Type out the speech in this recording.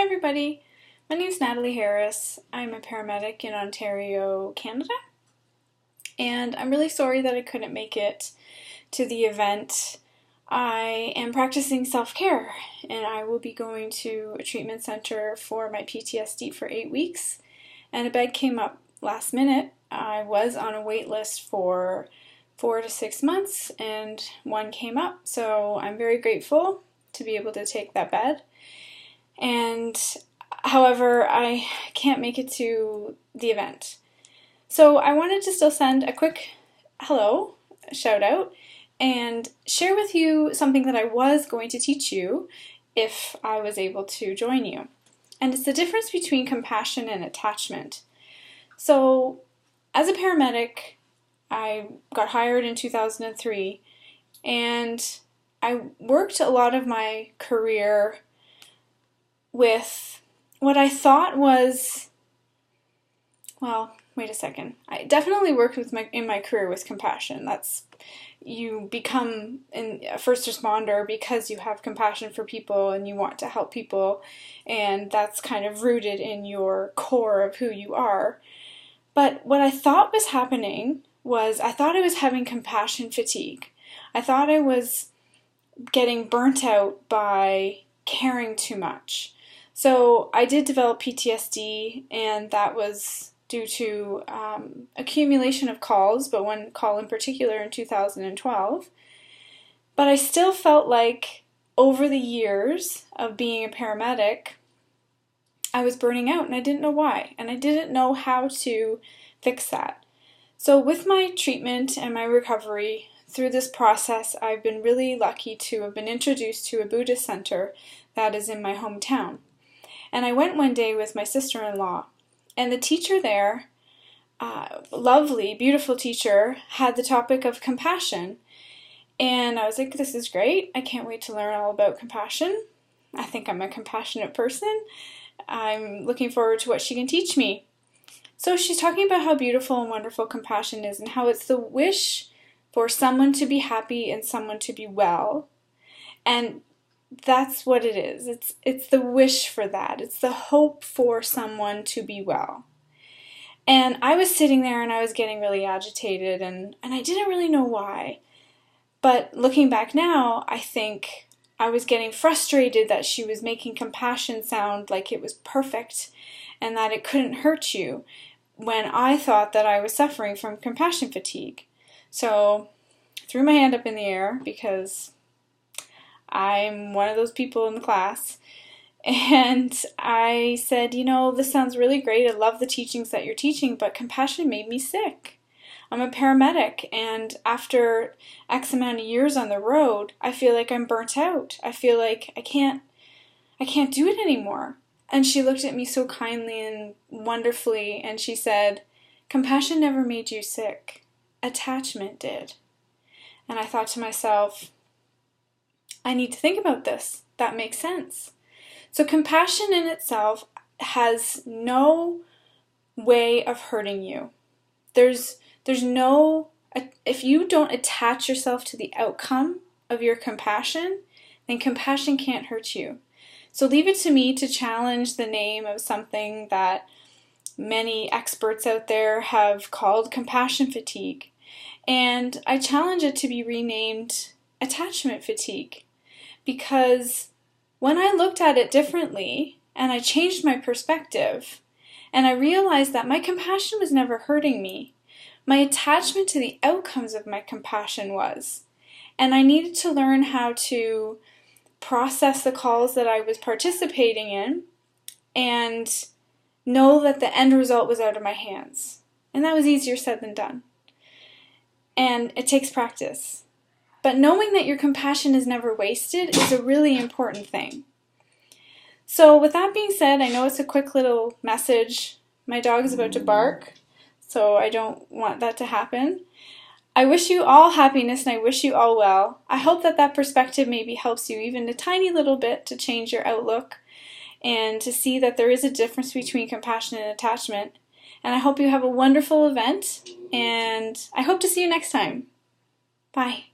Hi everybody, my name is Natalie Harris. I'm a paramedic in Ontario, Canada, and I'm really sorry that I couldn't make it to the event. I am practicing self-care and I will be going to a treatment center for my PTSD for 8 weeks, and a bed came up last minute. I was on a wait list for 4 to 6 months and one came up, so I'm very grateful to be able to take that bed. And however, I can't make it to the event. So I wanted to still send a quick hello, shout out, and share with you something that I was going to teach you if I was able to join you. And it's the difference between compassion and attachment. So as a paramedic, I got hired in 2003, and I worked a lot of my career with what I thought was, well, wait a second. I definitely worked in my career with compassion. You become a first responder because you have compassion for people and you want to help people, and that's kind of rooted in your core of who you are. But what I thought was happening was I thought I was having compassion fatigue. I thought I was getting burnt out by caring too much. So I did develop PTSD, and that was due to accumulation of calls, but one call in particular in 2012. But I still felt like over the years of being a paramedic, I was burning out, and I didn't know why, and I didn't know how to fix that. So with my treatment and my recovery through this process, I've been really lucky to have been introduced to a Buddhist center that is in my hometown. And I went one day with my sister-in-law, and the teacher there, lovely, beautiful teacher, had the topic of compassion. And I was like, this is great. I can't wait to learn all about compassion. I think I'm a compassionate person. I'm looking forward to what she can teach me. So she's talking about how beautiful and wonderful compassion is, and how it's the wish for someone to be happy and someone to be well. And that's what it is. It's the wish for that. It's the hope for someone to be well. And I was sitting there and I was getting really agitated, and I didn't really know why. But looking back now, I think I was getting frustrated that she was making compassion sound like it was perfect and that it couldn't hurt you, when I thought that I was suffering from compassion fatigue. So I threw my hand up in the air because I'm one of those people in the class, and I said, this sounds really great. I love the teachings that you're teaching, but compassion made me sick. I'm a paramedic, and after X amount of years on the road, I feel like I'm burnt out. I feel like I can't do it anymore. And she looked at me so kindly and wonderfully, and she said, compassion never made you sick. Attachment did. And I thought to myself, I need to think about this. That makes sense. So compassion in itself has no way of hurting you. There's no, if you don't attach yourself to the outcome of your compassion, then compassion can't hurt you. So leave it to me to challenge the name of something that many experts out there have called compassion fatigue. And I challenge it to be renamed attachment fatigue. Because when I looked at it differently and I changed my perspective and I realized that my compassion was never hurting me, my attachment to the outcomes of my compassion was. And I needed to learn how to process the calls that I was participating in and know that the end result was out of my hands. And that was easier said than done. And it takes practice. But knowing that your compassion is never wasted is a really important thing. So with that being said, I know it's a quick little message. My dog is about to bark, so I don't want that to happen. I wish you all happiness and I wish you all well. I hope that perspective maybe helps you even a tiny little bit to change your outlook and to see that there is a difference between compassion and attachment. And I hope you have a wonderful event, and I hope to see you next time. Bye.